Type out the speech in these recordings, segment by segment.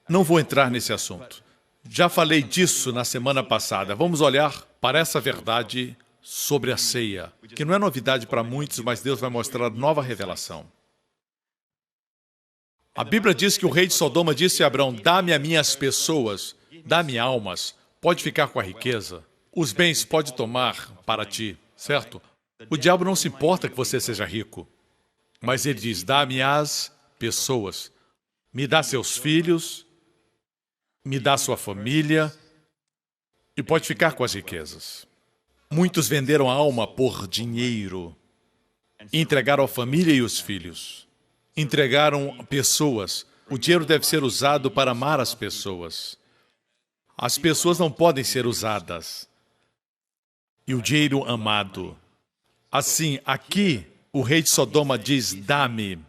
Não vou entrar nesse assunto. Já falei disso na semana passada. Vamos olhar para essa verdade sobre a ceia, que não é novidade para muitos, mas Deus vai mostrar nova revelação. A Bíblia diz que o rei de Sodoma disse a Abrão: dá-me as minhas pessoas, dá-me almas, pode ficar com a riqueza, os bens pode tomar para ti, certo? O diabo não se importa que você seja rico, mas ele diz: dá-me as pessoas, me dá seus filhos, me dá sua família e pode ficar com as riquezas. Muitos venderam a alma por dinheiro, entregaram a família e os filhos, entregaram pessoas. O dinheiro deve ser usado para amar as pessoas. As pessoas não podem ser usadas. E o dinheiro amado. Assim, aqui, o rei de Sodoma diz: dá-me.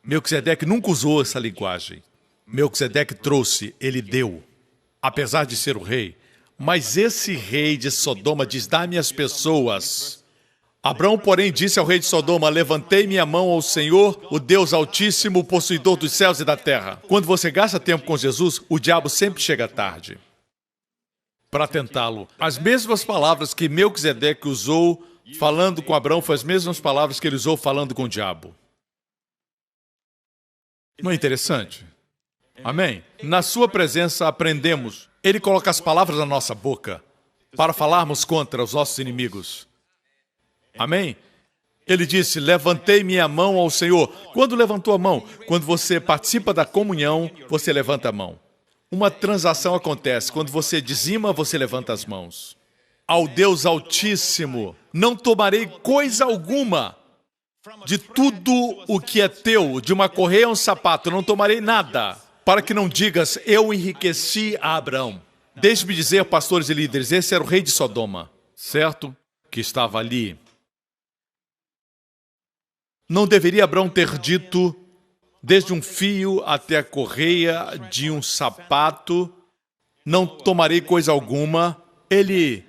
Melquisedeque nunca usou essa linguagem. Melquisedeque trouxe, ele deu, apesar de ser o rei. Mas esse rei de Sodoma diz: dá-me as pessoas. Abrão, porém, disse ao rei de Sodoma: levantei minha mão ao Senhor, o Deus Altíssimo, o possuidor dos céus e da terra. Quando você gasta tempo com Jesus, o diabo sempre chega tarde para tentá-lo. As mesmas palavras que Melquisedeque usou falando com Abrão foram as mesmas palavras que ele usou falando com o diabo. Não é interessante? Amém? Na sua presença aprendemos. Ele coloca as palavras na nossa boca para falarmos contra os nossos inimigos. Amém? Ele disse: levantei minha mão ao Senhor. Quando levantou a mão? Quando você participa da comunhão, você levanta a mão. Uma transação acontece. Quando você dizima, você levanta as mãos. Ao Deus Altíssimo, não tomarei coisa alguma de tudo o que é teu, de uma correia a um sapato, não tomarei nada, para que não digas: eu enriqueci a Abrão. Deixe-me dizer, pastores e líderes, esse era o rei de Sodoma, certo? Que estava ali. Não deveria Abrão ter dito, desde um fio até a correia de um sapato, não tomarei coisa alguma. Ele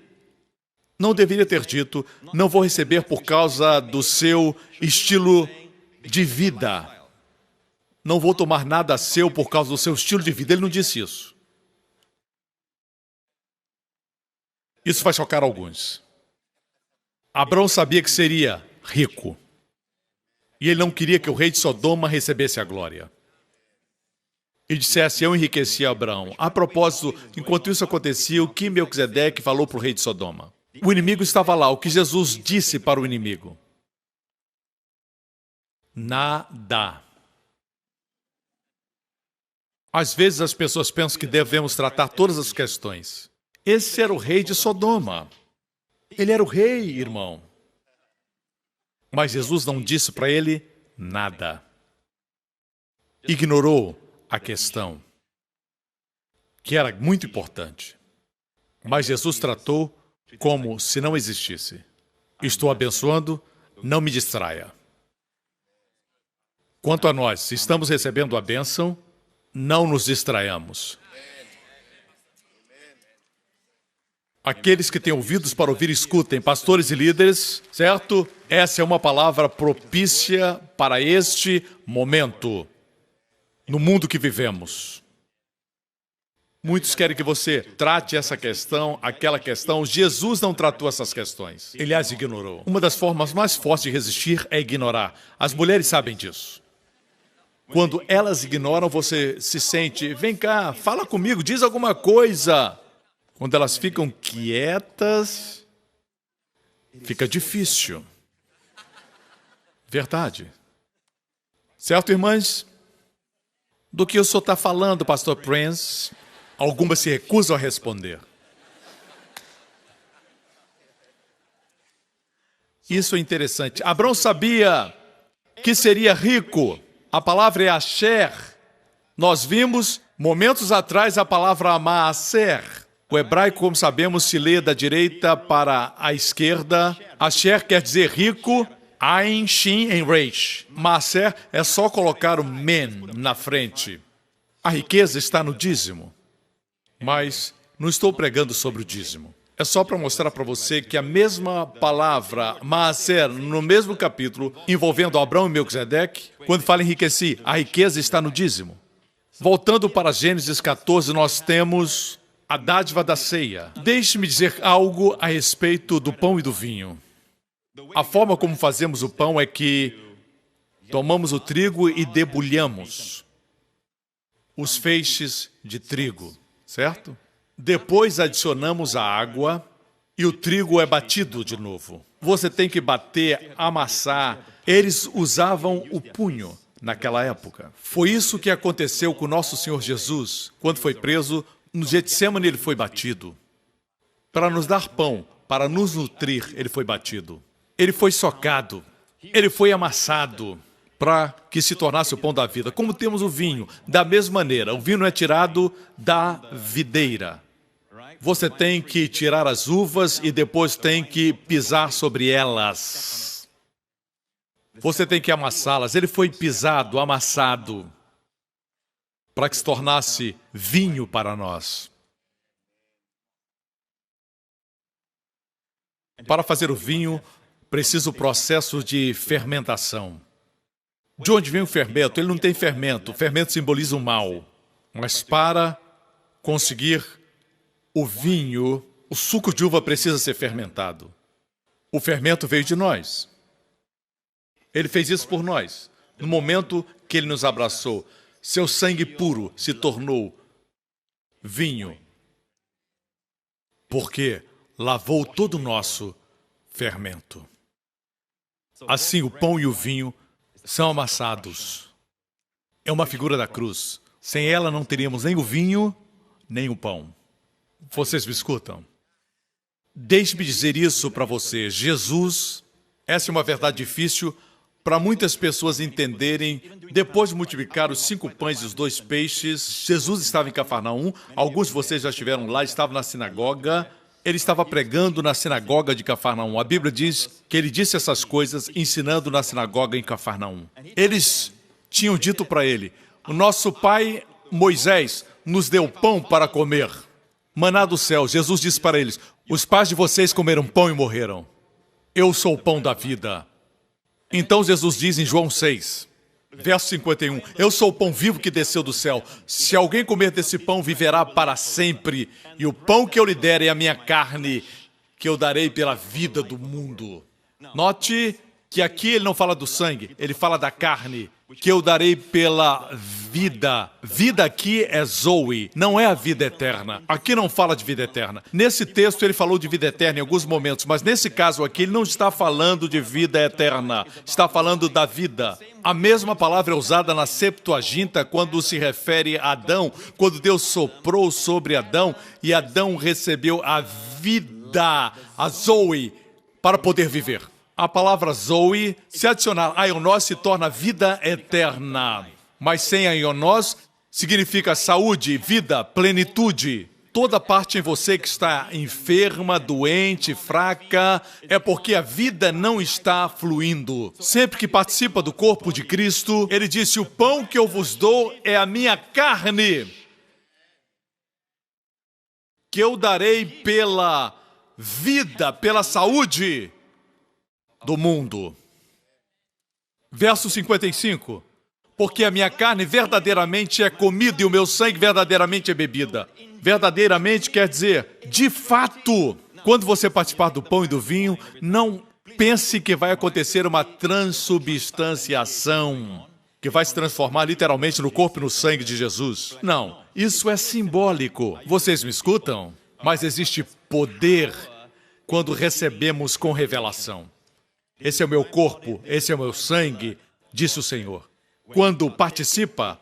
não deveria ter dito: não vou receber por causa do seu estilo de vida. Não vou tomar nada seu por causa do seu estilo de vida. Ele não disse isso. Isso vai chocar alguns. Abrão sabia que seria rico. E ele não queria que o rei de Sodoma recebesse a glória. E dissesse: eu enriqueci Abrão. A propósito, enquanto isso acontecia, o que Melquisedeque falou para o rei de Sodoma? O inimigo estava lá. O que Jesus disse para o inimigo? Nada. Às vezes as pessoas pensam que devemos tratar todas as questões. Esse era o rei de Sodoma. Ele era o rei, irmão. Mas Jesus não disse para ele nada. Ignorou a questão, que era muito importante. Mas Jesus tratou como se não existisse. Estou abençoando, não me distraia. Quanto a nós, se estamos recebendo a bênção, não nos distraiamos. Aqueles que têm ouvidos para ouvir, escutem. Pastores e líderes, certo? Essa é uma palavra propícia para este momento, no mundo que vivemos. Muitos querem que você trate essa questão, aquela questão. Jesus não tratou essas questões. Ele as ignorou. Uma das formas mais fortes de resistir é ignorar. As mulheres sabem disso. Quando elas ignoram, você se sente: vem cá, fala comigo, diz alguma coisa. Quando elas ficam quietas, fica difícil. Verdade. Certo, irmãs? Do que o senhor está falando, pastor Prince? Algumas se recusam a responder. Isso é interessante. Abrão sabia que seria rico. A palavra é Asher. Nós vimos, momentos atrás, a palavra Maaser. O hebraico, como sabemos, se lê da direita para a esquerda. Asher quer dizer rico. Ain, Shin, em Reish. Maaser é só colocar o men na frente. A riqueza está no dízimo. Mas não estou pregando sobre o dízimo. É só para mostrar para você que a mesma palavra, Maaser, no mesmo capítulo, envolvendo Abrão e Melquisedeque, quando fala enriqueci, a riqueza está no dízimo. Voltando para Gênesis 14, nós temos a dádiva da ceia. Deixe-me dizer algo a respeito do pão e do vinho. A forma como fazemos o pão é que tomamos o trigo e debulhamos os feixes de trigo, certo? Depois adicionamos a água e o trigo é batido de novo. Você tem que bater, amassar. Eles usavam o punho naquela época. Foi isso que aconteceu com nosso Senhor Jesus. Quando foi preso, no Getsêmani ele foi batido. Para nos dar pão, para nos nutrir, ele foi batido. Ele foi socado, ele foi amassado para que se tornasse o pão da vida. Como temos o vinho, da mesma maneira, o vinho é tirado da videira. Você tem que tirar as uvas e depois tem que pisar sobre elas. Você tem que amassá-las. Ele foi pisado, amassado, para que se tornasse vinho para nós. Para fazer o vinho, precisa o processo de fermentação. De onde vem o fermento? Ele não tem fermento. O fermento simboliza o mal. Mas para conseguir o vinho, o suco de uva precisa ser fermentado. O fermento veio de nós. Ele fez isso por nós. No momento que ele nos abraçou, seu sangue puro se tornou vinho. Porque lavou todo o nosso fermento. Assim, o pão e o vinho são amassados. É uma figura da cruz. Sem ela não teríamos nem o vinho, nem o pão. Vocês me escutam? Deixe-me dizer isso para você. Jesus, essa é uma verdade difícil para muitas pessoas entenderem. Depois de multiplicar os 5 pães e os 2 peixes, Jesus estava em Cafarnaum. Alguns de vocês já estiveram lá, estavam na sinagoga. Ele estava pregando na sinagoga de Cafarnaum. A Bíblia diz que ele disse essas coisas ensinando na sinagoga em Cafarnaum. Eles tinham dito para ele: o nosso pai Moisés nos deu pão para comer. Maná do céu. Jesus disse para eles: os pais de vocês comeram pão e morreram. Eu sou o pão da vida. Então Jesus diz em João 6, verso 51, eu sou o pão vivo que desceu do céu. Se alguém comer desse pão, viverá para sempre. E o pão que eu lhe der é a minha carne, que eu darei pela vida do mundo. Note que aqui ele não fala do sangue, ele fala da carne, que eu darei pela vida. Vida aqui é Zoe, não é a vida eterna. Aqui não fala de vida eterna. Nesse texto ele falou de vida eterna em alguns momentos, mas nesse caso aqui ele não está falando de vida eterna, está falando da vida. A mesma palavra é usada na Septuaginta quando se refere a Adão, quando Deus soprou sobre Adão e Adão recebeu a vida, a Zoe, para poder viver. A palavra Zoe, se adicionar a ionós, se torna vida eterna. Mas sem a ionós, significa saúde, vida, plenitude. Toda parte em você que está enferma, doente, fraca, é porque a vida não está fluindo. Sempre que participa do corpo de Cristo, ele disse: o pão que eu vos dou é a minha carne, que eu darei pela vida, pela saúde do mundo. Verso 55. Porque a minha carne verdadeiramente é comida e o meu sangue verdadeiramente é bebida. Verdadeiramente quer dizer, de fato. Quando você participar do pão e do vinho, não pense que vai acontecer uma transubstanciação, que vai se transformar literalmente no corpo e no sangue de Jesus. Não, isso é simbólico. Vocês me escutam? Mas existe poder quando recebemos com revelação. Esse é o meu corpo, esse é o meu sangue, disse o Senhor. Quando participa,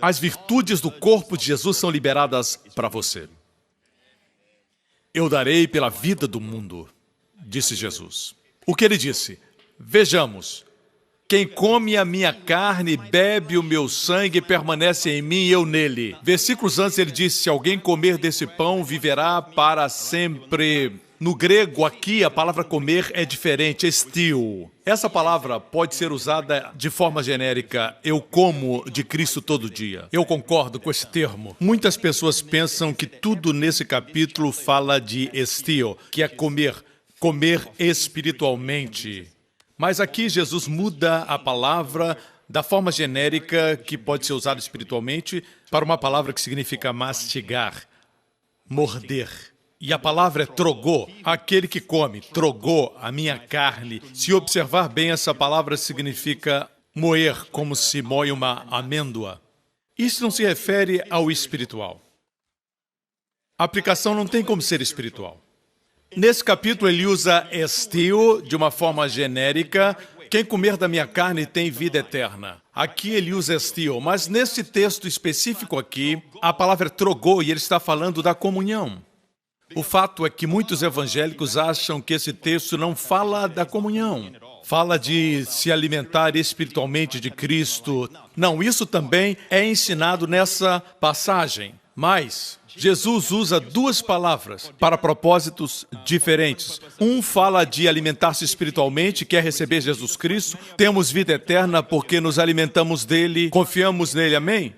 as virtudes do corpo de Jesus são liberadas para você. Eu darei pela vida do mundo, disse Jesus. O que ele disse? Vejamos. Quem come a minha carne, bebe o meu sangue, permanece em mim e eu nele. Versículos antes ele disse: se alguém comer desse pão, viverá para sempre. No grego, aqui, a palavra comer é diferente, estio. Essa palavra pode ser usada de forma genérica. Eu como de Cristo todo dia. Eu concordo com esse termo. Muitas pessoas pensam que tudo nesse capítulo fala de estio, que é comer, comer espiritualmente. Mas aqui Jesus muda a palavra da forma genérica que pode ser usada espiritualmente para uma palavra que significa mastigar, morder. E a palavra é trogô, aquele que come, trogô, a minha carne. Se observar bem, essa palavra significa moer, como se moe uma amêndoa. Isso não se refere ao espiritual. A aplicação não tem como ser espiritual. Nesse capítulo, ele usa estio de uma forma genérica. Quem comer da minha carne tem vida eterna. Aqui ele usa estio, mas nesse texto específico aqui, a palavra é trogô e ele está falando da comunhão. O fato é que muitos evangélicos acham que esse texto não fala da comunhão. Fala de se alimentar espiritualmente de Cristo. Não, isso também é ensinado nessa passagem. Mas Jesus usa duas palavras para propósitos diferentes. Um fala de alimentar-se espiritualmente, quer receber Jesus Cristo. Temos vida eterna porque nos alimentamos dele, confiamos nele, amém?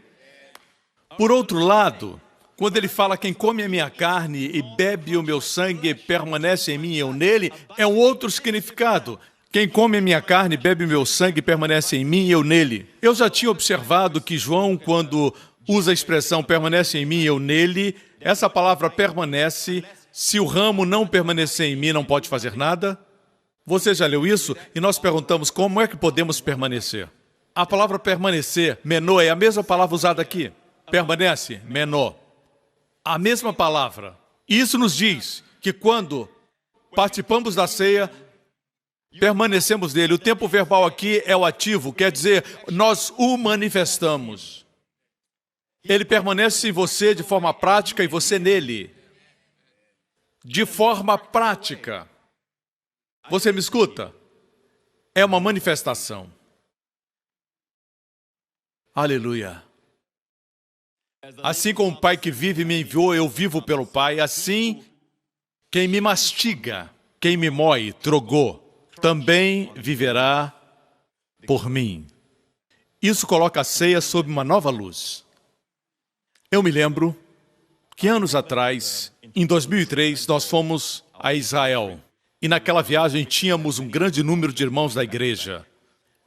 Por outro lado, quando ele fala quem come a minha carne e bebe o meu sangue permanece em mim e eu nele, é um outro significado. Quem come a minha carne, bebe o meu sangue, permanece em mim e eu nele. Eu já tinha observado que João, quando usa a expressão permanece em mim e eu nele, essa palavra permanece, se o ramo não permanecer em mim, não pode fazer nada. Você já leu isso? E nós perguntamos como é que podemos permanecer. A palavra permanecer, menô, é a mesma palavra usada aqui. Permanece, menô. A mesma palavra. Isso nos diz que quando participamos da ceia, permanecemos nele. O tempo verbal aqui é o ativo, quer dizer, nós o manifestamos. Ele permanece em você de forma prática e você nele. De forma prática. Você me escuta? É uma manifestação. Aleluia. Assim como o Pai que vive me enviou, eu vivo pelo Pai, assim quem me mastiga, quem me moe, trogô, também viverá por mim. Isso coloca a ceia sob uma nova luz. Eu me lembro que anos atrás, em 2003, nós fomos a Israel. E naquela viagem tínhamos um grande número de irmãos da igreja.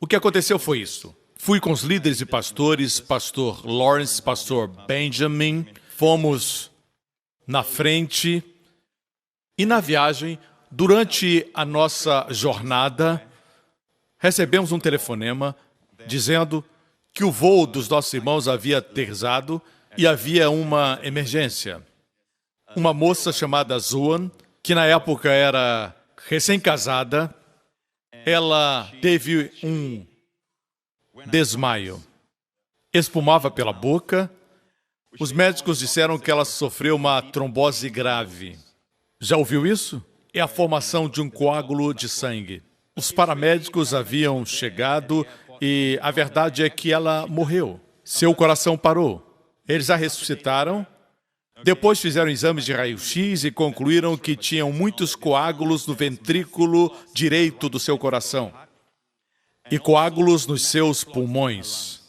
O que aconteceu foi isso. Fui com os líderes e pastores, pastor Lawrence, pastor Benjamin. Fomos na frente. E na viagem, durante a nossa jornada, recebemos um telefonema dizendo que o voo dos nossos irmãos havia aterrissado e havia uma emergência. Uma moça chamada Zuan, que na época era recém-casada, ela teve um desmaio. Espumava pela boca. Os médicos disseram que ela sofreu uma trombose grave. Já ouviu isso? É a formação de um coágulo de sangue. Os paramédicos haviam chegado e a verdade é que ela morreu. Seu coração parou. Eles a ressuscitaram. Depois fizeram exames de raio-x e concluíram que tinham muitos coágulos no ventrículo direito do seu coração e coágulos nos seus pulmões.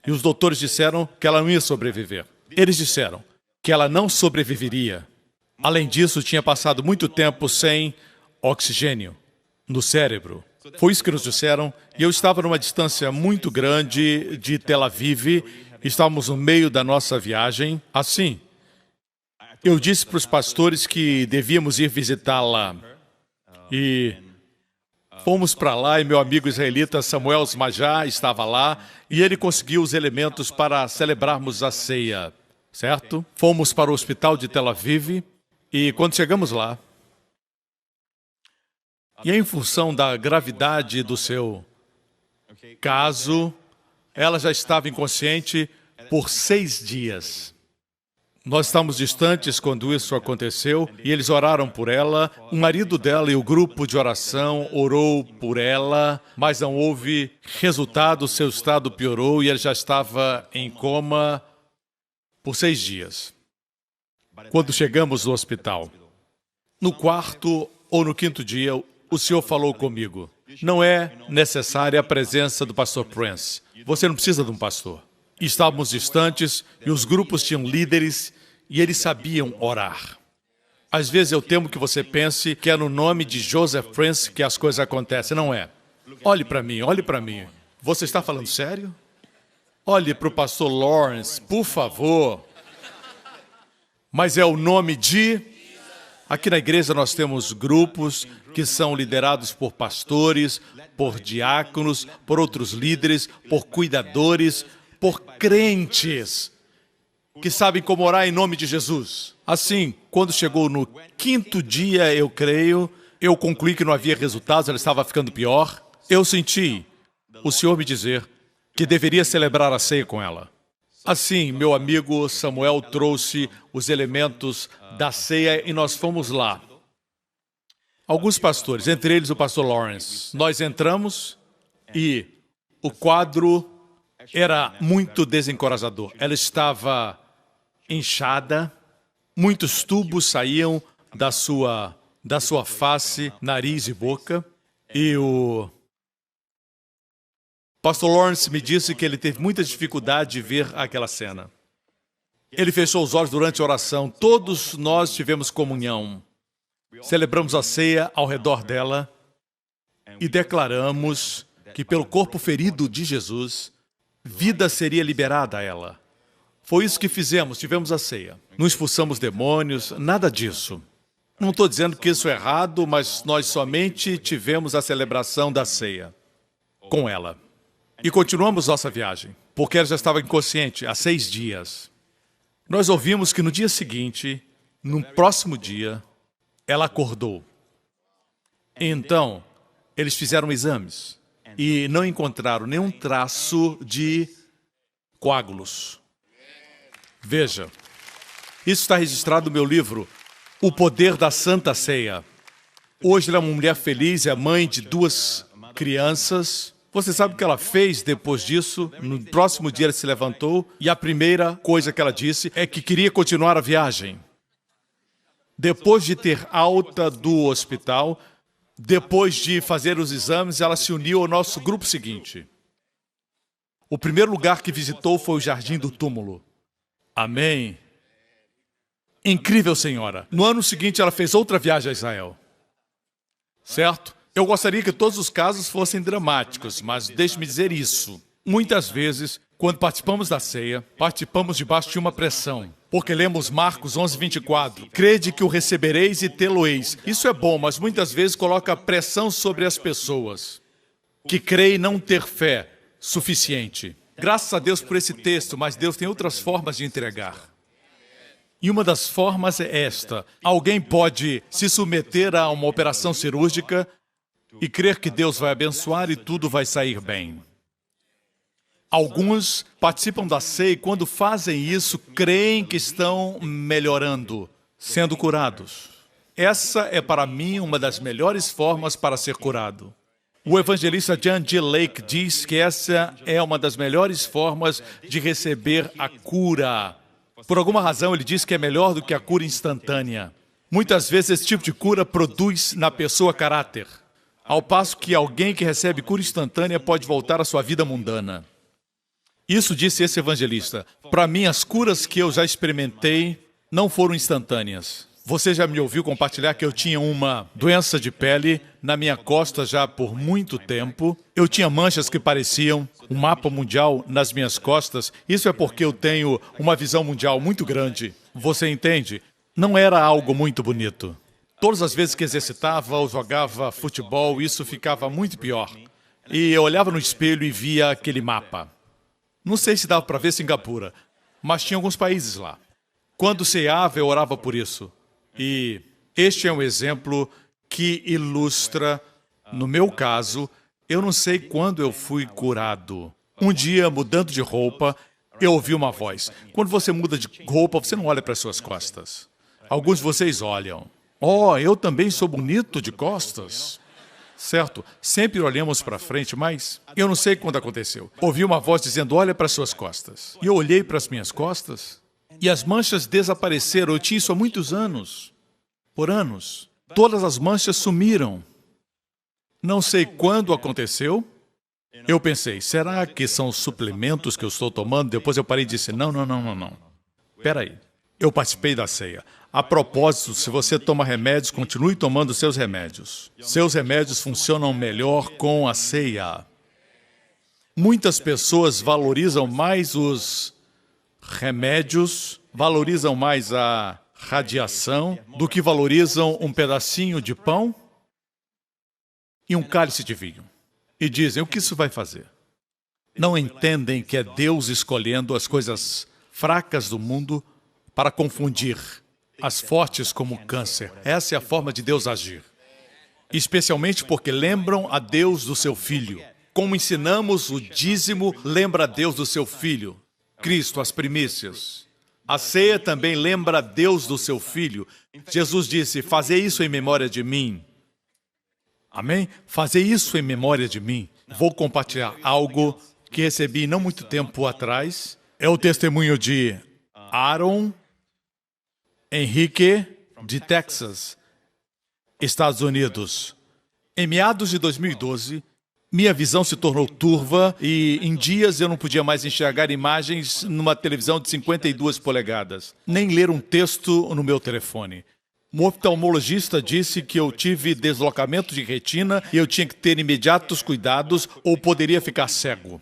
E os doutores disseram que ela não ia sobreviver. Eles disseram que ela não sobreviveria. Além disso, tinha passado muito tempo sem oxigênio no cérebro. Foi isso que nos disseram. E eu estava numa distância muito grande de Tel Aviv. Estávamos no meio da nossa viagem. Assim, eu disse para os pastores que devíamos ir visitá-la. E fomos para lá e meu amigo israelita Samuel Smajá estava lá e ele conseguiu os elementos para celebrarmos a ceia, certo? Fomos para o hospital de Tel Aviv e quando chegamos lá, e em função da gravidade do seu caso, ela já estava inconsciente por 6 dias. Nós estávamos distantes quando isso aconteceu e eles oraram por ela. O marido dela e o grupo de oração orou por ela, mas não houve resultado, seu estado piorou e ele já estava em coma por 6 dias. Quando chegamos no hospital, no 4º ou no 5º dia, o Senhor falou comigo. Não é necessária a presença do pastor Prince. Você não precisa de um pastor. Estávamos distantes e os grupos tinham líderes e eles sabiam orar. Às vezes eu temo que você pense que é no nome de Joseph Prince que as coisas acontecem. Não é. Olhe para mim, olhe para mim. Você está falando sério? Olhe para o pastor Lawrence, por favor. Mas é o nome de... Aqui na igreja nós temos grupos que são liderados por pastores, por diáconos, por outros líderes, por cuidadores, por crentes que sabem como orar em nome de Jesus. Assim, quando chegou no 5º dia, eu creio, eu concluí que não havia resultados, ela estava ficando pior. Eu senti o Senhor me dizer que deveria celebrar a ceia com ela. Assim, meu amigo Samuel trouxe os elementos da ceia e nós fomos lá. Alguns pastores, entre eles o pastor Lawrence. Nós entramos e o quadro era muito desencorajador. Ela estava inchada, muitos tubos saíam da sua face, nariz e boca. E o pastor Lawrence me disse que ele teve muita dificuldade de ver aquela cena. Ele fechou os olhos durante a oração. Todos nós tivemos comunhão. Celebramos a ceia ao redor dela e declaramos que pelo corpo ferido de Jesus, vida seria liberada a ela. Foi isso que fizemos, tivemos a ceia. Não expulsamos demônios, nada disso. Não estou dizendo que isso é errado, mas nós somente tivemos a celebração da ceia com ela. E continuamos nossa viagem, porque ela já estava inconsciente há 6 dias. Nós ouvimos que no dia seguinte, no próximo dia, ela acordou. Então, eles fizeram exames e não encontraram nenhum traço de coágulos. Veja, isso está registrado no meu livro, O Poder da Santa Ceia. Hoje ela é uma mulher feliz, é mãe de 2 crianças. Você sabe o que ela fez depois disso? No próximo dia ela se levantou e a primeira coisa que ela disse é que queria continuar a viagem. Depois de ter alta do hospital, depois de fazer os exames, ela se uniu ao nosso grupo seguinte. O primeiro lugar que visitou foi o Jardim do Túmulo. Amém. Incrível, senhora. No ano seguinte, ela fez outra viagem a Israel. Certo? Eu gostaria que todos os casos fossem dramáticos, mas deixe-me dizer isso. Muitas vezes, quando participamos da ceia, participamos debaixo de uma pressão. Porque lemos Marcos 11:24. Crede que o recebereis e tê-lo-eis. Isso é bom, mas muitas vezes coloca pressão sobre as pessoas que creem não ter fé suficiente. Graças a Deus por esse texto, mas Deus tem outras formas de entregar. E uma das formas é esta. Alguém pode se submeter a uma operação cirúrgica e crer que Deus vai abençoar e tudo vai sair bem. Alguns participam da ceia e quando fazem isso, creem que estão melhorando, sendo curados. Essa é para mim uma das melhores formas para ser curado. O evangelista John G. Lake diz que essa é uma das melhores formas de receber a cura. Por alguma razão, ele diz que é melhor do que a cura instantânea. Muitas vezes, esse tipo de cura produz na pessoa caráter, ao passo que alguém que recebe cura instantânea pode voltar à sua vida mundana. Isso disse esse evangelista. Para mim, as curas que eu já experimentei não foram instantâneas. Você já me ouviu compartilhar que eu tinha uma doença de pele na minha costa já por muito tempo. Eu tinha manchas que pareciam um mapa mundial nas minhas costas. Isso é porque eu tenho uma visão mundial muito grande. Você entende? Não era algo muito bonito. Todas as vezes que exercitava ou jogava futebol, isso ficava muito pior. E eu olhava no espelho e via aquele mapa. Não sei se dava para ver Singapura, mas tinha alguns países lá. Quando ceava, eu orava por isso. E este é um exemplo que ilustra, no meu caso, eu não sei quando eu fui curado. Um dia, mudando de roupa, eu ouvi uma voz. Quando você muda de roupa, você não olha para as suas costas. Alguns de vocês olham. Oh, eu também sou bonito de costas. Certo, sempre olhamos para frente, mas eu não sei quando aconteceu. Ouvi uma voz dizendo, olha para as suas costas. E eu olhei para as minhas costas e as manchas desapareceram. Eu tinha isso há muitos anos. Por anos. Todas as manchas sumiram. Não sei quando aconteceu. Eu pensei, será que são os suplementos que eu estou tomando? Depois eu parei e disse, não. Espera aí. Eu participei da ceia. A propósito, se você toma remédios, continue tomando seus remédios. Seus remédios funcionam melhor com a ceia. Muitas pessoas valorizam mais os remédios, valorizam mais a radiação do que valorizam um pedacinho de pão e um cálice de vinho. E dizem, o que isso vai fazer? Não entendem que é Deus escolhendo as coisas fracas do mundo para confundir as fortes como o câncer. Essa é a forma de Deus agir. Especialmente porque lembram a Deus do seu Filho. Como ensinamos o dízimo, lembra a Deus do seu Filho. Cristo, as primícias. A ceia também lembra a Deus do seu Filho. Jesus disse, fazei isso em memória de mim. Amém? Fazei isso em memória de mim. Vou compartilhar algo que recebi não muito tempo atrás. É o testemunho de Aaron Henrique, de Texas, Estados Unidos. Em meados de 2012, minha visão se tornou turva e em dias eu não podia mais enxergar imagens numa televisão de 52 polegadas, nem ler um texto no meu telefone. Um oftalmologista disse que eu tive deslocamento de retina e eu tinha que ter imediatos cuidados ou poderia ficar cego.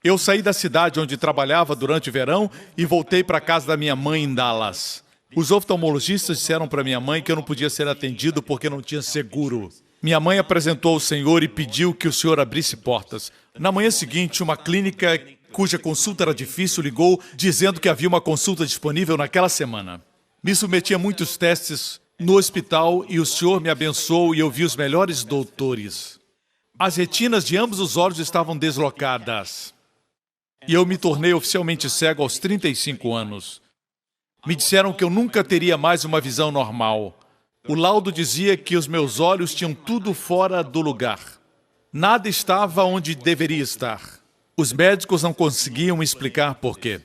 Eu saí da cidade onde trabalhava durante o verão e voltei para a casa da minha mãe em Dallas. Os oftalmologistas disseram para minha mãe que eu não podia ser atendido porque não tinha seguro. Minha mãe apresentou o senhor e pediu que o senhor abrisse portas. Na manhã seguinte, uma clínica cuja consulta era difícil ligou dizendo que havia uma consulta disponível naquela semana. Me submeti a muitos testes no hospital e o senhor me abençoou e eu vi os melhores doutores. As retinas de ambos os olhos estavam deslocadas. E eu me tornei oficialmente cego aos 35 anos. Me disseram que eu nunca teria mais uma visão normal. O laudo dizia que os meus olhos tinham tudo fora do lugar. Nada estava onde deveria estar. Os médicos não conseguiam explicar por quê.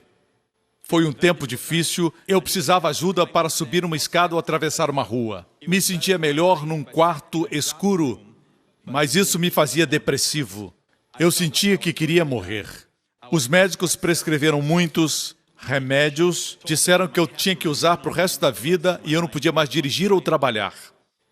Foi um tempo difícil, eu precisava ajuda para subir uma escada ou atravessar uma rua. Me sentia melhor num quarto escuro, mas isso me fazia depressivo. Eu sentia que queria morrer. Os médicos prescreveram muitos remédios, disseram que eu tinha que usar para o resto da vida e eu não podia mais dirigir ou trabalhar.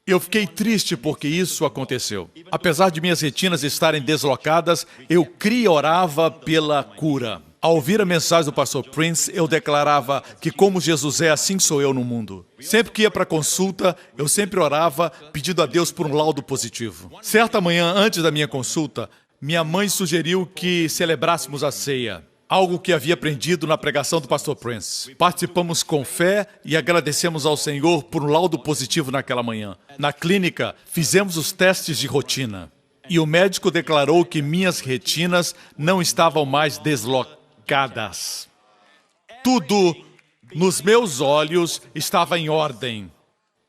Eu fiquei triste porque isso aconteceu. Apesar de minhas retinas estarem deslocadas, eu cria e orava pela cura. Ao ouvir a mensagem do pastor Prince, eu declarava que como Jesus é, assim sou eu no mundo. Sempre que ia para a consulta, eu sempre orava pedindo a Deus por um laudo positivo. Certa manhã, antes da minha consulta, minha mãe sugeriu que celebrássemos a ceia. Algo que havia aprendido na pregação do pastor Prince. Participamos com fé e agradecemos ao Senhor por um laudo positivo naquela manhã. Na clínica, fizemos os testes de rotina. E o médico declarou que minhas retinas não estavam mais deslocadas. Tudo nos meus olhos estava em ordem.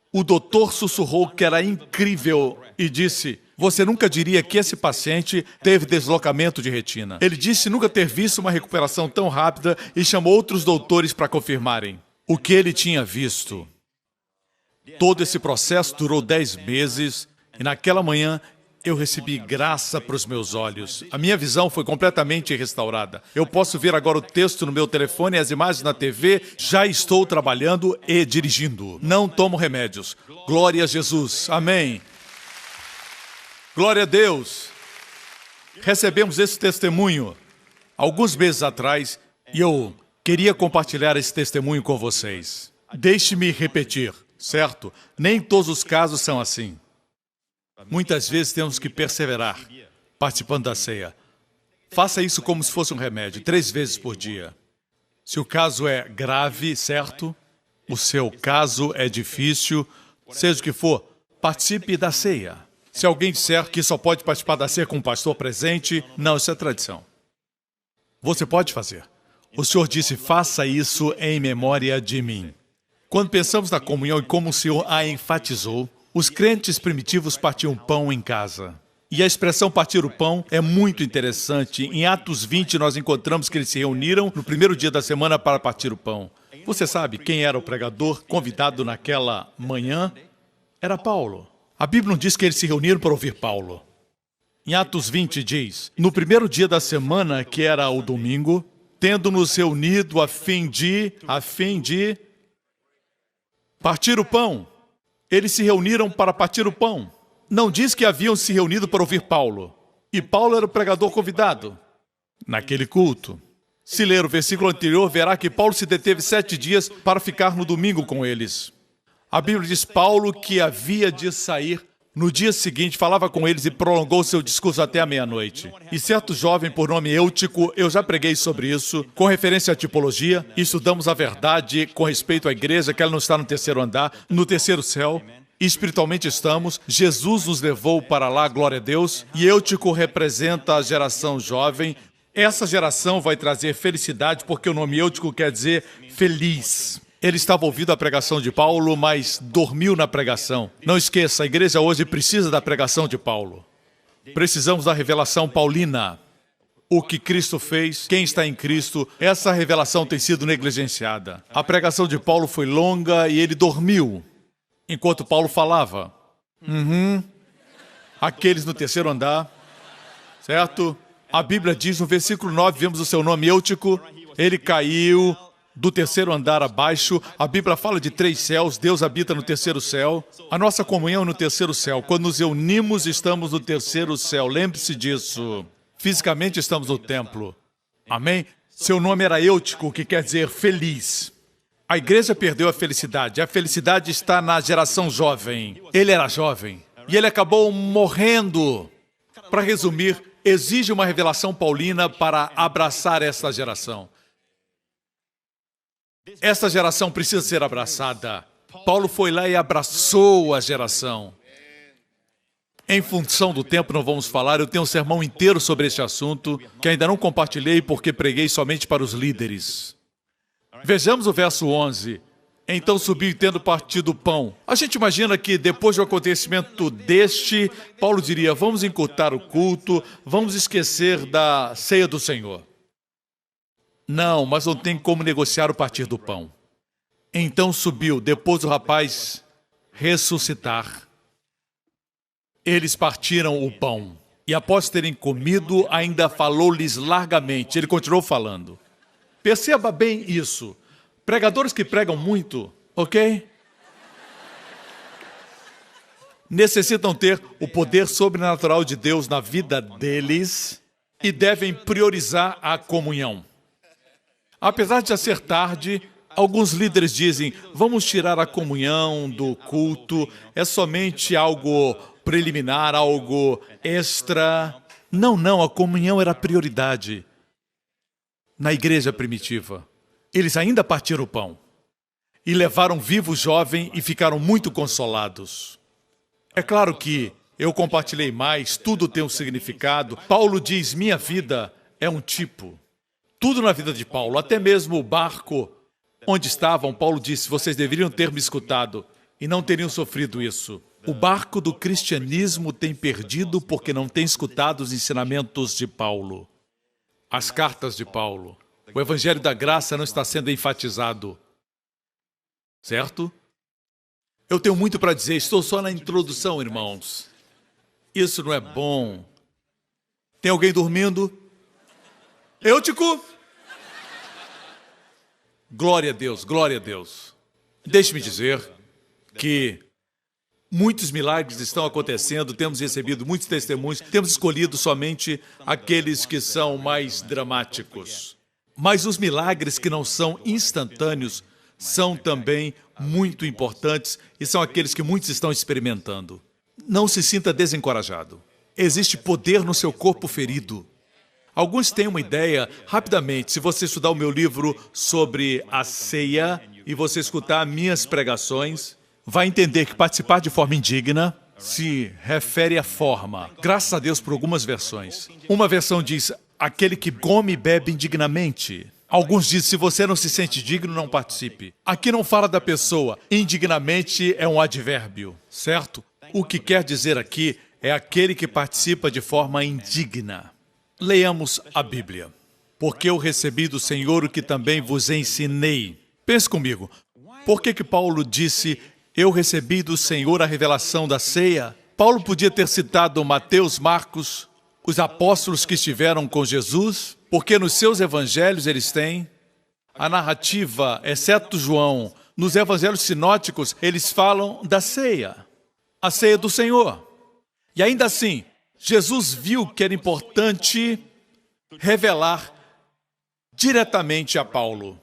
O doutor sussurrou que era incrível e disse... Você nunca diria que esse paciente teve deslocamento de retina. Ele disse nunca ter visto uma recuperação tão rápida e chamou outros doutores para confirmarem o que ele tinha visto. Todo esse processo durou 10 meses e naquela manhã eu recebi graça para os meus olhos. A minha visão foi completamente restaurada. Eu posso ver agora o texto no meu telefone e as imagens na TV. Já estou trabalhando e dirigindo. Não tomo remédios. Glória a Jesus. Amém. Glória a Deus! Recebemos esse testemunho alguns meses atrás e eu queria compartilhar esse testemunho com vocês. Deixe-me repetir, certo? Nem todos os casos são assim. Muitas vezes temos que perseverar participando da ceia. Faça isso como se fosse um remédio, 3 vezes por dia. Se o caso é grave, certo? O seu caso é difícil, seja o que for, participe da ceia. Se alguém disser que só pode participar da ceia com um pastor presente, não, isso é tradição. Você pode fazer. O Senhor disse, faça isso em memória de mim. Quando pensamos na comunhão e como o Senhor a enfatizou, os crentes primitivos partiam pão em casa. E a expressão partir o pão é muito interessante. Em Atos 20, nós encontramos que eles se reuniram no primeiro dia da semana para partir o pão. Você sabe quem era o pregador convidado naquela manhã? Era Paulo. A Bíblia não diz que eles se reuniram para ouvir Paulo. Em Atos 20 diz, no primeiro dia da semana, que era o domingo, tendo-nos reunido a fim de partir o pão. Eles se reuniram para partir o pão. Não diz que haviam se reunido para ouvir Paulo. E Paulo era o pregador convidado. naquele culto. Se ler o versículo anterior, verá que Paulo se deteve 7 dias para ficar no domingo com eles. A Bíblia diz Paulo que havia de sair no dia seguinte, falava com eles e prolongou seu discurso até a meia-noite. E certo jovem por nome Eutico, eu já preguei sobre isso, com referência à tipologia, estudamos a verdade com respeito à igreja, que ela não está no terceiro andar, no terceiro céu. Espiritualmente estamos, Jesus nos levou para lá, glória a Deus, e Eutico representa a geração jovem. Essa geração vai trazer felicidade, porque o nome Eutico quer dizer feliz. Ele estava ouvindo a pregação de Paulo, mas dormiu na pregação. Não esqueça, a igreja hoje precisa da pregação de Paulo. Precisamos da revelação paulina. O que Cristo fez, quem está em Cristo, essa revelação tem sido negligenciada. A pregação de Paulo foi longa e ele dormiu enquanto Paulo falava. Aqueles no terceiro andar, certo? A Bíblia diz no versículo 9, vemos o seu nome Eutico, ele caiu do terceiro andar abaixo. A Bíblia fala de 3 céus, Deus habita no terceiro céu. A nossa comunhão é no terceiro céu. Quando nos reunimos, estamos no terceiro céu. Lembre-se disso. Fisicamente estamos no templo. Amém? Seu nome era Eutico, que quer dizer feliz. A igreja perdeu a felicidade. A felicidade está na geração jovem. Ele era jovem e ele acabou morrendo. Para resumir, exige uma revelação paulina para abraçar esta geração. Esta geração precisa ser abraçada. Paulo foi lá e abraçou a geração. Em função do tempo, não vamos falar. Eu tenho um sermão inteiro sobre este assunto, que ainda não compartilhei porque preguei somente para os líderes. Vejamos o verso 11. Então subiu e tendo partido o pão. A gente imagina que depois do acontecimento deste, Paulo diria, vamos encurtar o culto, vamos esquecer da ceia do Senhor. Não, mas não tem como negociar o partir do pão. Então subiu, depois do rapaz ressuscitar. Eles partiram o pão. E após terem comido, ainda falou-lhes largamente. Ele continuou falando. Perceba bem isso. Pregadores que pregam muito, ok? Necessitam ter o poder sobrenatural de Deus na vida deles e devem priorizar a comunhão. Apesar de já ser tarde, alguns líderes dizem, vamos tirar a comunhão do culto, é somente algo preliminar, algo extra. Não, a comunhão era a prioridade. Na igreja primitiva, eles ainda partiram o pão e levaram vivo o jovem e ficaram muito consolados. É claro que eu compartilhei mais, tudo tem um significado. Paulo diz, minha vida é um tipo. Tudo na vida de Paulo, até mesmo o barco onde estavam, Paulo disse, vocês deveriam ter me escutado e não teriam sofrido isso. O barco do cristianismo tem perdido porque não tem escutado os ensinamentos de Paulo. As cartas de Paulo. O evangelho da graça não está sendo enfatizado. Certo? Eu tenho muito para dizer, estou só na introdução, irmãos. Isso não é bom. Tem alguém dormindo? Eutico? Glória a Deus, glória a Deus. Deixe-me dizer que muitos milagres estão acontecendo, temos recebido muitos testemunhos, temos escolhido somente aqueles que são mais dramáticos. Mas os milagres que não são instantâneos são também muito importantes e são aqueles que muitos estão experimentando. Não se sinta desencorajado. Existe poder no seu corpo ferido. Alguns têm uma ideia, rapidamente, se você estudar o meu livro sobre a ceia e você escutar minhas pregações, vai entender que participar de forma indigna se refere à forma. Graças a Deus por algumas versões. Uma versão diz, aquele que come e bebe indignamente. Alguns dizem, se você não se sente digno, não participe. Aqui não fala da pessoa. Indignamente é um advérbio, certo? O que quer dizer aqui é aquele que participa de forma indigna. Leiamos a Bíblia. Porque eu recebi do Senhor o que também vos ensinei. Pense comigo. Por que Paulo disse, eu recebi do Senhor a revelação da ceia? Paulo podia ter citado Mateus, Marcos, os apóstolos que estiveram com Jesus, porque nos seus evangelhos eles têm a narrativa, exceto João. Nos evangelhos sinóticos, eles falam da ceia, a ceia do Senhor. E ainda assim, Jesus viu que era importante revelar diretamente a Paulo.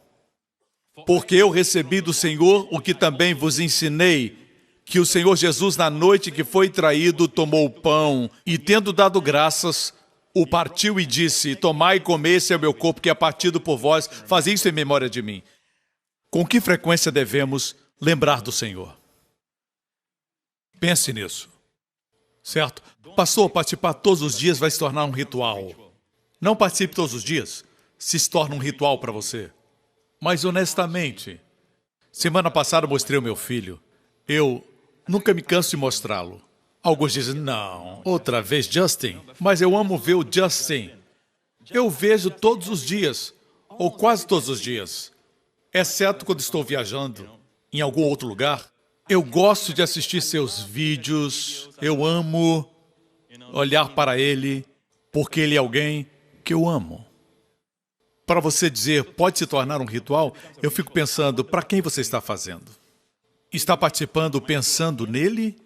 Porque eu recebi do Senhor o que também vos ensinei, que o Senhor Jesus, na noite que foi traído, tomou o pão e, tendo dado graças, o partiu e disse: tomai e comei, esse é o meu corpo que é partido por vós, fazei isso em memória de mim. Com que frequência devemos lembrar do Senhor? Pense nisso, certo? Pastor, participar todos os dias vai se tornar um ritual. Não participe todos os dias, se torna um ritual para você. Mas honestamente, semana passada eu mostrei o meu filho. Eu nunca me canso de mostrá-lo. Alguns dizem, não, outra vez Justin. Mas eu amo ver o Justin. Eu vejo todos os dias, ou quase todos os dias. Exceto quando estou viajando em algum outro lugar. Eu gosto de assistir seus vídeos. Eu amo olhar para ele, porque ele é alguém que eu amo. Para você dizer, pode se tornar um ritual, eu fico pensando, para quem você está fazendo? Está participando pensando nele?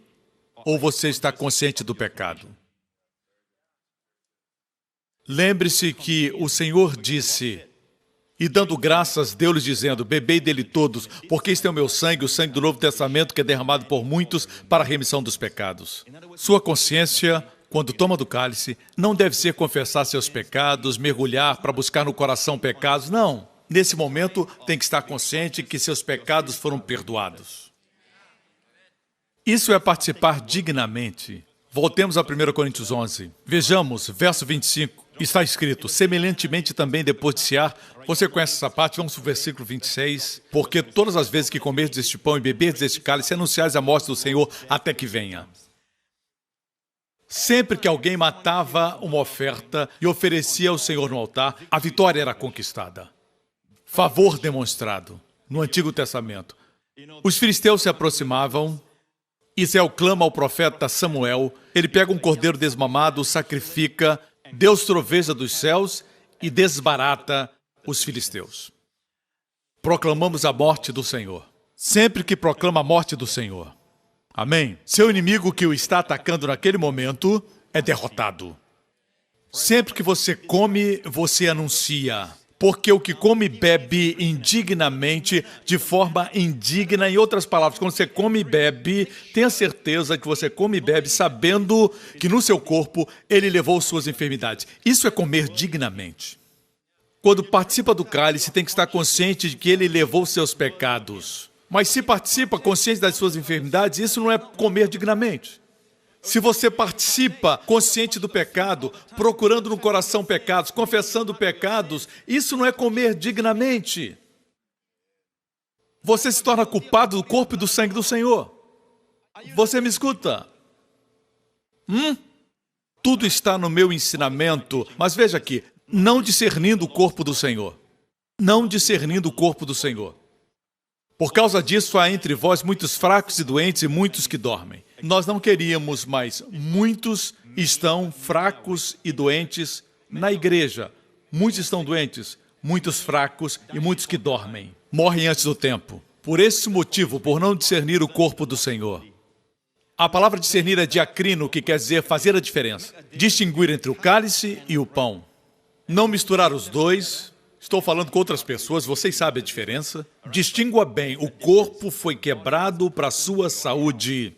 Ou você está consciente do pecado? Lembre-se que o Senhor disse, e dando graças, deu-lhes dizendo, bebei dele todos, porque este é o meu sangue, o sangue do Novo Testamento, que é derramado por muitos para a remissão dos pecados. Sua consciência, quando toma do cálice, não deve ser confessar seus pecados, mergulhar para buscar no coração pecados, não. Nesse momento, tem que estar consciente que seus pecados foram perdoados. Isso é participar dignamente. Voltemos a 1 Coríntios 11. Vejamos, verso 25. Está escrito, semelhantemente também depois de cear, você conhece essa parte, vamos para o versículo 26. Porque todas as vezes que comerdes este pão e beberdes este cálice, anunciais a morte do Senhor até que venha. Sempre que alguém matava uma oferta e oferecia ao Senhor no altar, a vitória era conquistada. Favor demonstrado no Antigo Testamento. Os filisteus se aproximavam. Israel clama ao profeta Samuel. Ele pega um cordeiro desmamado, sacrifica. Deus troveja dos céus e desbarata os filisteus. Proclamamos a morte do Senhor. Sempre que proclama a morte do Senhor. Amém? Seu inimigo que o está atacando naquele momento é derrotado. Sempre que você come, você anuncia. Porque o que come e bebe indignamente, de forma indigna, em outras palavras, quando você come e bebe, tenha certeza que você come e bebe sabendo que no seu corpo ele levou suas enfermidades. Isso é comer dignamente. Quando participa do cálice, tem que estar consciente de que ele levou seus pecados. Mas se participa consciente das suas enfermidades, isso não é comer dignamente. Se você participa consciente do pecado, procurando no coração pecados, confessando pecados, isso não é comer dignamente. Você se torna culpado do corpo e do sangue do Senhor. Você me escuta? Tudo está no meu ensinamento, mas veja aqui, não discernindo o corpo do Senhor. Não discernindo o corpo do Senhor. Por causa disso, há entre vós muitos fracos e doentes e muitos que dormem. Nós não queríamos, mas muitos estão fracos e doentes na igreja. Muitos estão doentes, muitos fracos e muitos que dormem. Morrem antes do tempo. Por esse motivo, por não discernir o corpo do Senhor. A palavra discernir é diacrino, que quer dizer fazer a diferença. Distinguir entre o cálice e o pão. Não misturar os dois. Estou falando com outras pessoas, vocês sabem a diferença. Distingua bem, o corpo foi quebrado para a sua saúde,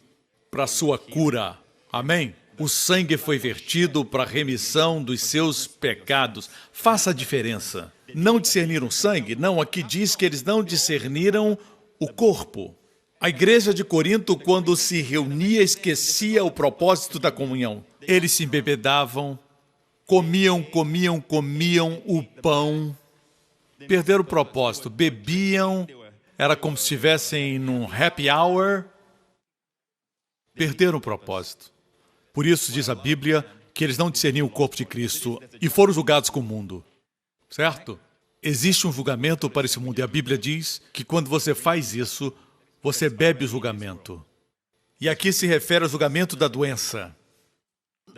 para a sua cura. Amém? O sangue foi vertido para a remissão dos seus pecados. Faça a diferença. Não discerniram sangue? Não, aqui diz que eles não discerniram o corpo. A igreja de Corinto, quando se reunia, esquecia o propósito da comunhão. Eles se embebedavam, comiam o pão. Perderam o propósito, bebiam, era como se estivessem num happy hour. Perderam o propósito. Por isso diz a Bíblia que eles não discerniam o corpo de Cristo e foram julgados com o mundo. Certo? Existe um julgamento para esse mundo e a Bíblia diz que quando você faz isso, você bebe o julgamento. E aqui se refere ao julgamento da doença.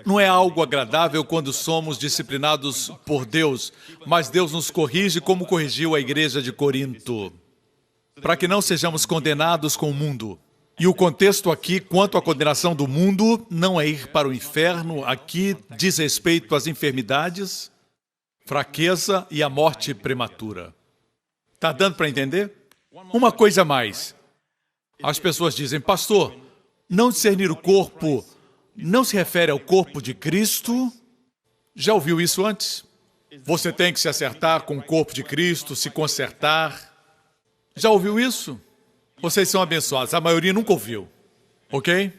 Não é algo agradável quando somos disciplinados por Deus, mas Deus nos corrige como corrigiu a igreja de Corinto, para que não sejamos condenados com o mundo. E o contexto aqui, quanto à condenação do mundo, não é ir para o inferno, aqui diz respeito às enfermidades fraqueza e a morte prematura. Está dando para entender? Uma coisa a mais. As pessoas dizem, pastor, não discernir o corpo não se refere ao corpo de Cristo? Já ouviu isso antes? Você tem que se acertar com o corpo de Cristo, se consertar. Já ouviu isso? Vocês são abençoados, a maioria nunca ouviu, ok?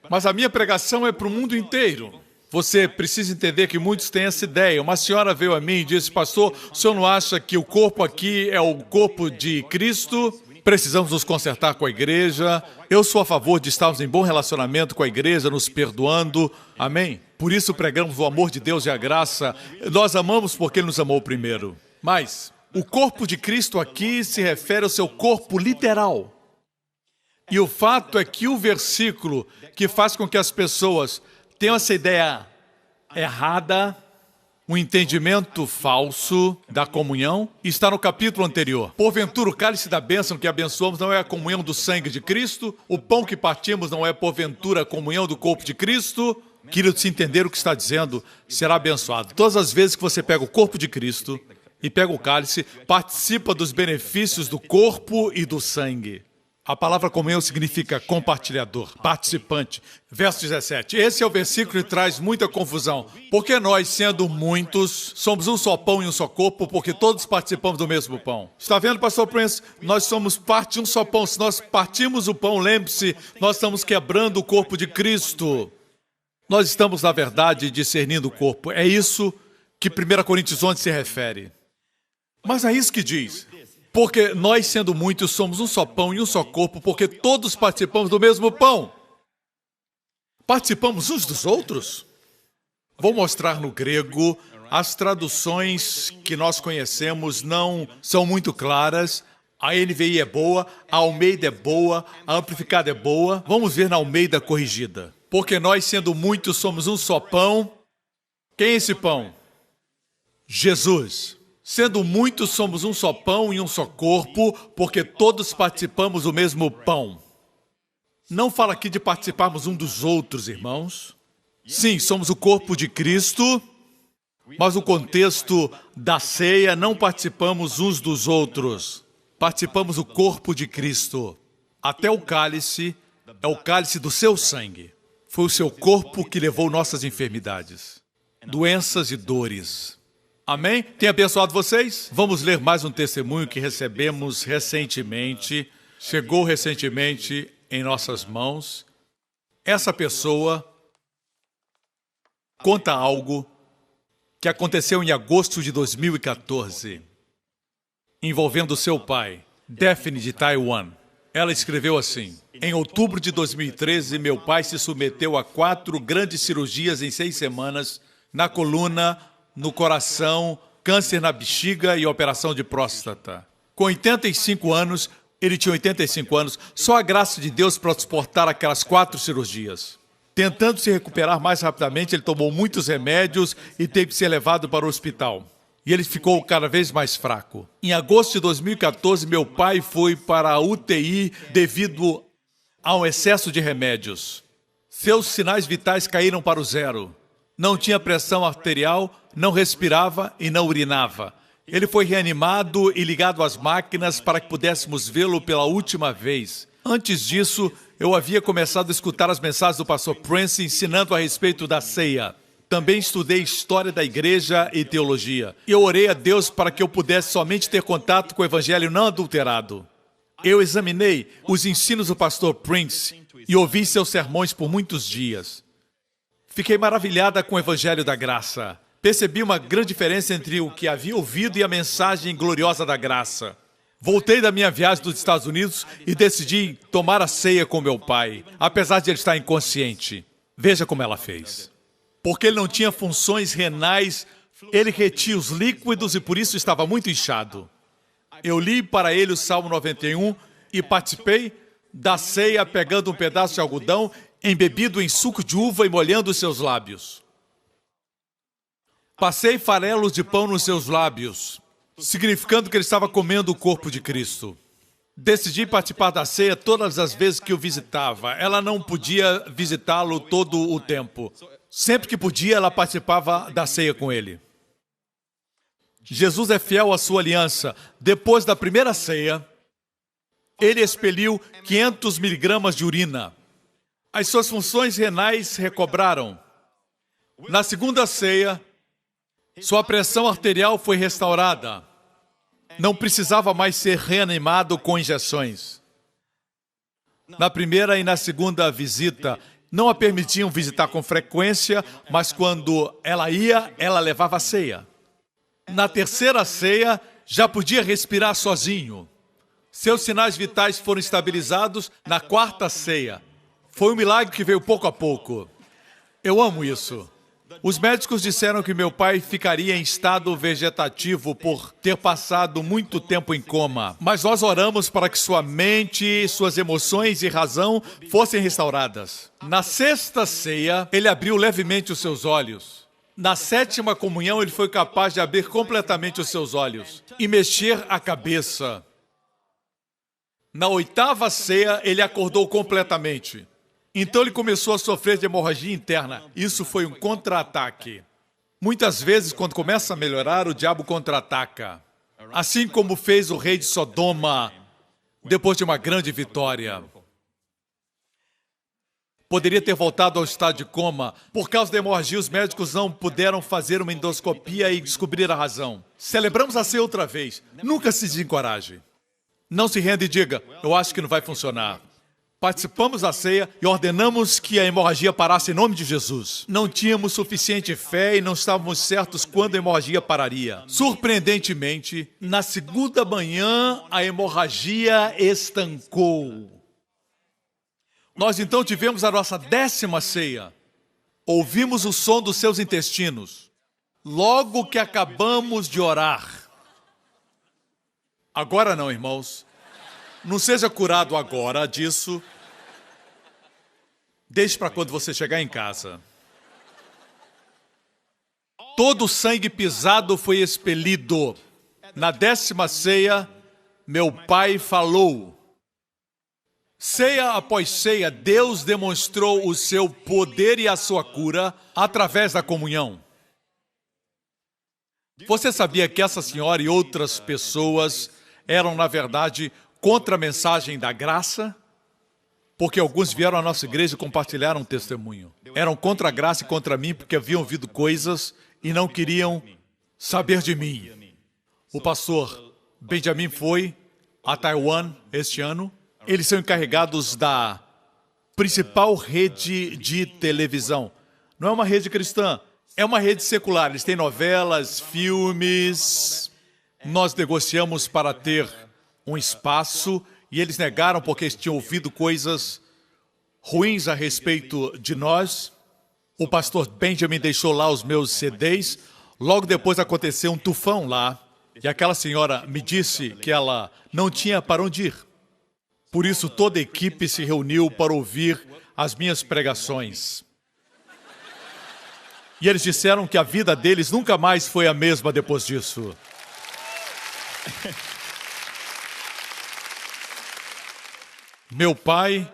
Mas a minha pregação é para o mundo inteiro. Você precisa entender que muitos têm essa ideia. Uma senhora veio a mim e disse, pastor, o senhor não acha que o corpo aqui é o corpo de Cristo? Precisamos nos consertar com a igreja. Eu sou a favor de estarmos em bom relacionamento com a igreja, nos perdoando. Amém? Por isso pregamos o amor de Deus e a graça. Nós amamos porque Ele nos amou primeiro. Mas o corpo de Cristo aqui se refere ao seu corpo literal. E o fato é que o versículo que faz com que as pessoas tenham essa ideia errada, um entendimento falso da comunhão, está no capítulo anterior. Porventura, o cálice da bênção que abençoamos não é a comunhão do sangue de Cristo? O pão que partimos não é, porventura, a comunhão do corpo de Cristo? Querido, se entender o que está dizendo, será abençoado. Todas as vezes que você pega o corpo de Cristo e pega o cálice, participa dos benefícios do corpo e do sangue. A palavra comunhão significa compartilhador, participante. Verso 17. Esse é o versículo que traz muita confusão. Porque nós, sendo muitos, somos um só pão e um só corpo, porque todos participamos do mesmo pão. Está vendo, pastor Prince? Nós somos parte de um só pão. Se nós partimos o pão, lembre-se, nós estamos quebrando o corpo de Cristo. Nós estamos, na verdade, discernindo o corpo. É isso que 1 Coríntios 11 se refere. Mas é isso que diz. Porque nós, sendo muitos, somos um só pão e um só corpo, porque todos participamos do mesmo pão. Participamos uns dos outros? Vou mostrar no grego. As traduções que nós conhecemos não são muito claras. A NVI é boa, a Almeida é boa, a Amplificada é boa. Vamos ver na Almeida corrigida. Porque nós, sendo muitos, somos um só pão. Quem é esse pão? Jesus. Sendo muitos, somos um só pão e um só corpo, porque todos participamos do mesmo pão. Não fala aqui de participarmos um dos outros, irmãos. Sim, somos o corpo de Cristo, mas no contexto da ceia não participamos uns dos outros. Participamos do corpo de Cristo. Até o cálice é o cálice do seu sangue. Foi o seu corpo que levou nossas enfermidades, doenças e dores. Amém? Tem abençoado vocês? Vamos ler mais um testemunho que recebemos recentemente. Chegou recentemente em nossas mãos. Essa pessoa conta algo que aconteceu em agosto de 2014, envolvendo seu pai, Daphne, de Taiwan. Ela escreveu assim: em outubro de 2013, meu pai se submeteu a 4 grandes cirurgias em 6 semanas, na coluna, no coração, câncer na bexiga e operação de próstata. Com 85 anos, ele tinha 85 anos, só a graça de Deus para suportar aquelas 4 cirurgias. Tentando se recuperar mais rapidamente, ele tomou muitos remédios e teve que ser levado para o hospital. E ele ficou cada vez mais fraco. Em agosto de 2014, meu pai foi para a UTI devido a um excesso de remédios. Seus sinais vitais caíram para o zero. Não tinha pressão arterial, não respirava e não urinava. Ele foi reanimado e ligado às máquinas para que pudéssemos vê-lo pela última vez. Antes disso, eu havia começado a escutar as mensagens do pastor Prince ensinando a respeito da ceia. Também estudei história da igreja e teologia. E eu orei a Deus para que eu pudesse somente ter contato com o evangelho não adulterado. Eu examinei os ensinos do pastor Prince e ouvi seus sermões por muitos dias. Fiquei maravilhada com o Evangelho da Graça. Percebi uma grande diferença entre o que havia ouvido e a mensagem gloriosa da graça. Voltei da minha viagem dos Estados Unidos e decidi tomar a ceia com meu pai, apesar de ele estar inconsciente. Veja como ela fez. Porque ele não tinha funções renais, ele retinha os líquidos e por isso estava muito inchado. Eu li para ele o Salmo 91 e participei da ceia pegando um pedaço de algodão embebido em suco de uva e molhando os seus lábios. Passei farelos de pão nos seus lábios, significando que ele estava comendo o corpo de Cristo. Decidi participar da ceia todas as vezes que o visitava. Ela não podia visitá-lo todo o tempo. Sempre que podia, ela participava da ceia com ele. Jesus é fiel à sua aliança. Depois da primeira ceia, ele expeliu 500 miligramas de urina. As suas funções renais recobraram. Na segunda ceia, sua pressão arterial foi restaurada. Não precisava mais ser reanimado com injeções. Na primeira e na segunda visita, não a permitiam visitar com frequência, mas quando ela ia, ela levava a ceia. Na terceira ceia, já podia respirar sozinho. Seus sinais vitais foram estabilizados na quarta ceia. Foi um milagre que veio pouco a pouco. Eu amo isso. Os médicos disseram que meu pai ficaria em estado vegetativo por ter passado muito tempo em coma. Mas nós oramos para que sua mente, suas emoções e razão fossem restauradas. Na sexta ceia, ele abriu levemente os seus olhos. Na sétima comunhão, ele foi capaz de abrir completamente os seus olhos e mexer a cabeça. Na oitava ceia, ele acordou completamente. Então ele começou a sofrer de hemorragia interna. Isso foi um contra-ataque. Muitas vezes, quando começa a melhorar, o diabo contra-ataca. Assim como fez o rei de Sodoma depois de uma grande vitória. Poderia ter voltado ao estado de coma. Por causa da hemorragia, os médicos não puderam fazer uma endoscopia e descobrir a razão. Celebramos a ceia outra vez. Nunca se desencoraje. Não se renda e diga, eu acho que não vai funcionar. Participamos da ceia e ordenamos que a hemorragia parasse em nome de Jesus. Não tínhamos suficiente fé e não estávamos certos quando a hemorragia pararia. Surpreendentemente, na segunda manhã, a hemorragia estancou. Nós então tivemos a nossa 10ª ceia. Ouvimos o som dos seus intestinos. Logo que acabamos de orar. Agora não, irmãos. Não seja curado agora disso. Deixe para quando você chegar em casa. Todo o sangue pisado foi expelido. Na 10ª ceia, meu pai falou. Ceia após ceia, Deus demonstrou o seu poder e a sua cura através da comunhão. Você sabia que essa senhora e outras pessoas eram, na verdade, contra a mensagem da graça? Porque alguns vieram à nossa igreja e compartilharam um testemunho. Eram contra a graça e contra mim porque haviam ouvido coisas e não queriam saber de mim. O pastor Benjamin foi a Taiwan este ano. Eles são encarregados da principal rede de televisão. Não é uma rede cristã, é uma rede secular. Eles têm novelas, filmes. Nós negociamos para ter um espaço e eles negaram porque eles tinham ouvido coisas ruins a respeito de nós. O pastor Benjamin deixou lá os meus CDs. Logo depois aconteceu um tufão lá e aquela senhora me disse que ela não tinha para onde ir. Por isso toda a equipe se reuniu para ouvir as minhas pregações. E eles disseram que a vida deles nunca mais foi a mesma depois disso. Meu pai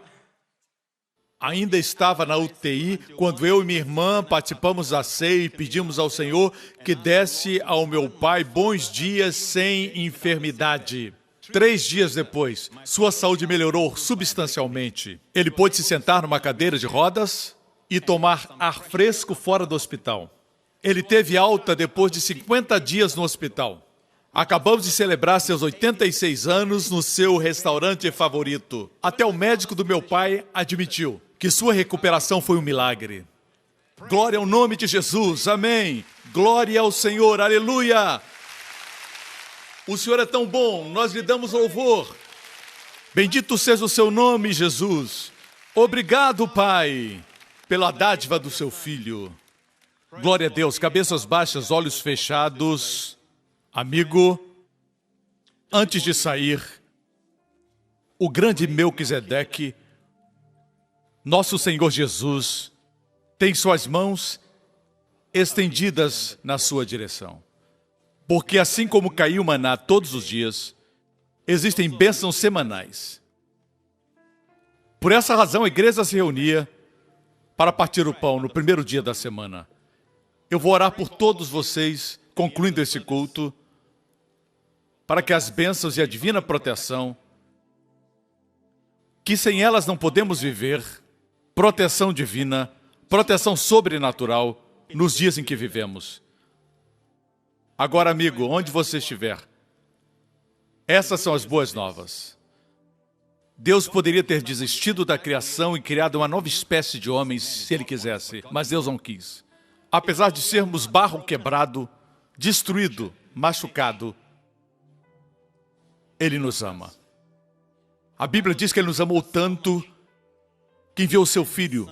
ainda estava na UTI quando eu e minha irmã participamos da ceia e pedimos ao Senhor que desse ao meu pai bons dias sem enfermidade. 3 dias depois, sua saúde melhorou substancialmente. Ele pôde se sentar numa cadeira de rodas e tomar ar fresco fora do hospital. Ele teve alta depois de 50 dias no hospital. Acabamos de celebrar seus 86 anos no seu restaurante favorito. Até o médico do meu pai admitiu que sua recuperação foi um milagre. Glória ao nome de Jesus, amém. Glória ao Senhor, aleluia. O Senhor é tão bom, nós lhe damos louvor. Bendito seja o seu nome, Jesus. Obrigado, Pai, pela dádiva do seu Filho. Glória a Deus, cabeças baixas, olhos fechados. Amigo, antes de sair, o grande Melquisedeque, nosso Senhor Jesus, tem suas mãos estendidas na sua direção. Porque assim como caiu maná todos os dias, existem bênçãos semanais. Por essa razão, a igreja se reunia para partir o pão no primeiro dia da semana. Eu vou orar por todos vocês concluindo esse culto, para que as bênçãos e a divina proteção, que sem elas não podemos viver, proteção divina, proteção sobrenatural, nos dias em que vivemos. Agora, amigo, onde você estiver, essas são as boas novas. Deus poderia ter desistido da criação e criado uma nova espécie de homens, se Ele quisesse, mas Deus não quis. Apesar de sermos barro quebrado, destruído, machucado, Ele nos ama. A Bíblia diz que Ele nos amou tanto que enviou o seu Filho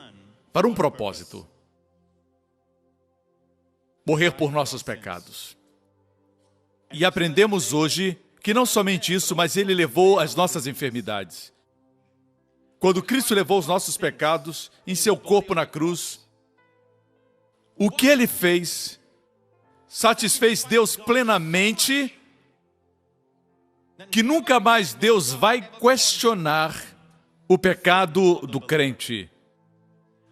para um propósito: morrer por nossos pecados. E aprendemos hoje que não somente isso, mas Ele levou as nossas enfermidades. Quando Cristo levou os nossos pecados em seu corpo na cruz, o que Ele fez satisfez Deus plenamente, que nunca mais Deus vai questionar o pecado do crente.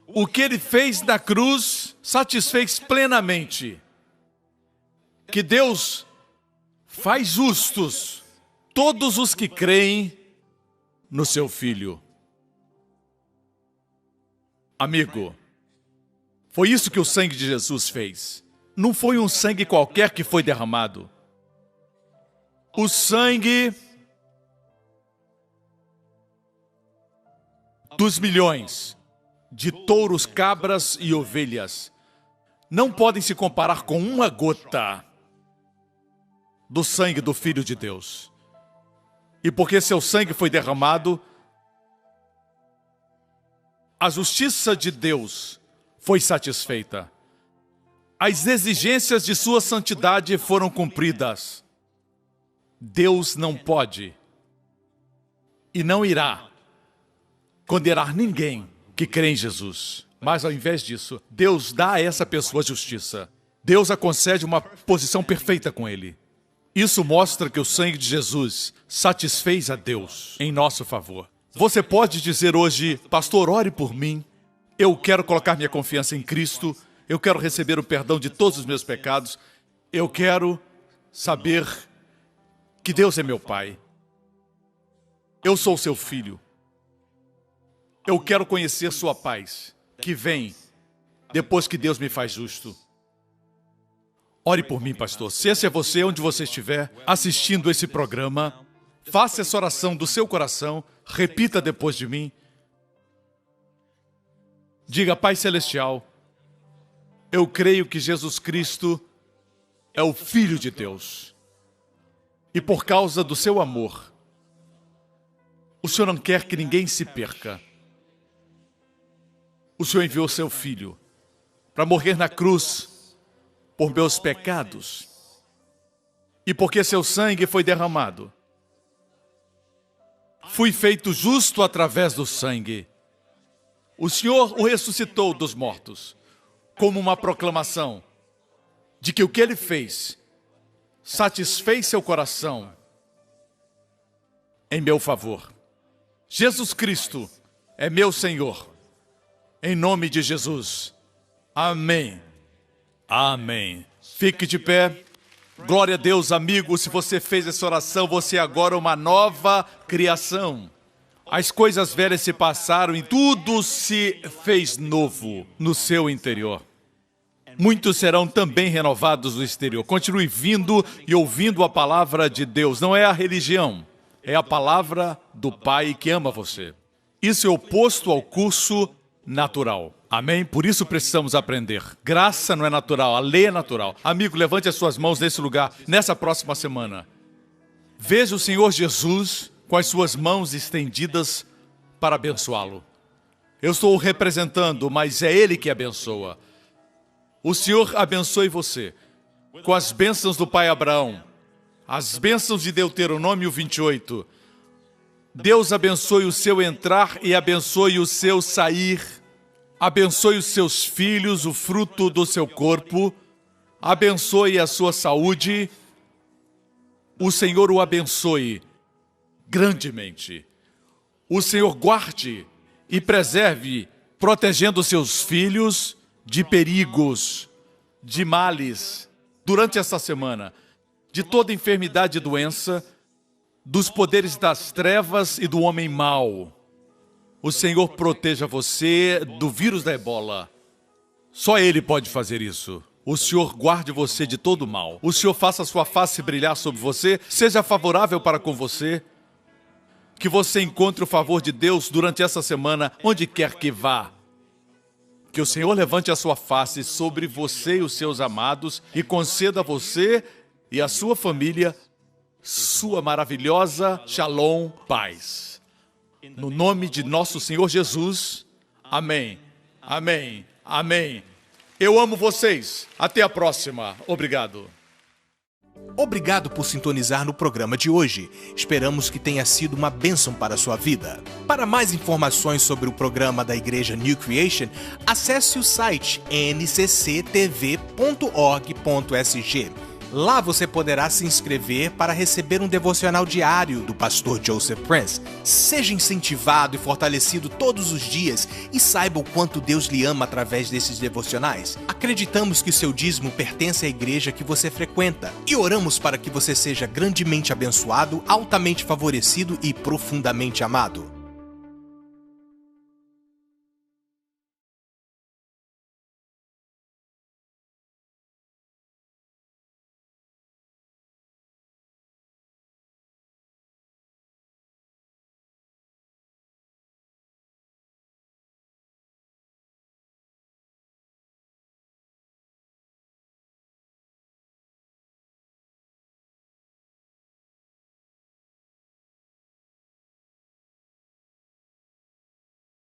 O que Ele fez na cruz satisfez plenamente, que Deus faz justos todos os que creem no seu Filho. Amigo, foi isso que o sangue de Jesus fez. Não foi um sangue qualquer que foi derramado. O sangue dos milhões de touros, cabras e ovelhas não podem se comparar com uma gota do sangue do Filho de Deus. E porque seu sangue foi derramado, a justiça de Deus foi satisfeita. As exigências de sua santidade foram cumpridas. Deus não pode e não irá condenar ninguém que crê em Jesus. Mas ao invés disso, Deus dá a essa pessoa justiça. Deus a concede uma posição perfeita com Ele. Isso mostra que o sangue de Jesus satisfez a Deus em nosso favor. Você pode dizer hoje: pastor, ore por mim. Eu quero colocar minha confiança em Cristo. Eu quero receber o perdão de todos os meus pecados. Eu quero saber que Deus é meu Pai. Eu sou seu filho. Eu quero conhecer sua paz, que vem depois que Deus me faz justo. Ore por mim, pastor. Se esse é você, onde você estiver, assistindo esse programa, faça essa oração do seu coração, repita depois de mim. Diga: Pai Celestial, eu creio que Jesus Cristo é o Filho de Deus. E por causa do seu amor, o Senhor não quer que ninguém se perca. O Senhor enviou seu Filho para morrer na cruz por meus pecados. E porque seu sangue foi derramado, fui feito justo através do sangue. O Senhor o ressuscitou dos mortos, como uma proclamação de que o que Ele fez satisfez seu coração em meu favor. Jesus Cristo é meu Senhor. Em nome de Jesus. Amém. Amém. Fique de pé. Glória a Deus, amigo. Se você fez essa oração, você agora é uma nova criação. As coisas velhas se passaram e tudo se fez novo no seu interior. Muitos serão também renovados no exterior. Continue vindo e ouvindo a palavra de Deus. Não é a religião, é a palavra do Pai que ama você. Isso é oposto ao curso natural. Amém? Por isso precisamos aprender. Graça não é natural, a lei é natural. Amigo, levante as suas mãos nesse lugar, nessa próxima semana. Veja o Senhor Jesus com as suas mãos estendidas para abençoá-lo. Eu estou o representando, mas é Ele que abençoa. O Senhor abençoe você com as bênçãos do pai Abraão, as bênçãos de Deuteronômio 28. Deus abençoe o seu entrar e abençoe o seu sair. Abençoe os seus filhos, o fruto do seu corpo. Abençoe a sua saúde. O Senhor o abençoe grandemente. O Senhor guarde e preserve, protegendo seus filhos de perigos, de males, durante essa semana, de toda enfermidade e doença, dos poderes das trevas e do homem mau. O Senhor proteja você do vírus da ebola. Só Ele pode fazer isso. O Senhor guarde você de todo mal. O Senhor faça sua face brilhar sobre você, seja favorável para com você. Que você encontre o favor de Deus durante essa semana, onde quer que vá. Que o Senhor levante a sua face sobre você e os seus amados e conceda a você e a sua família sua maravilhosa Shalom, paz. No nome de nosso Senhor Jesus. Amém. Amém. Amém. Eu amo vocês. Até a próxima. Obrigado. Obrigado por sintonizar no programa de hoje. Esperamos que tenha sido uma bênção para a sua vida. Para mais informações sobre o programa da Igreja New Creation, acesse o site ncctv.org.sg. Lá você poderá se inscrever para receber um devocional diário do pastor Joseph Prince. Seja incentivado e fortalecido todos os dias e saiba o quanto Deus lhe ama através desses devocionais. Acreditamos que seu dízimo pertence à igreja que você frequenta e oramos para que você seja grandemente abençoado, altamente favorecido e profundamente amado.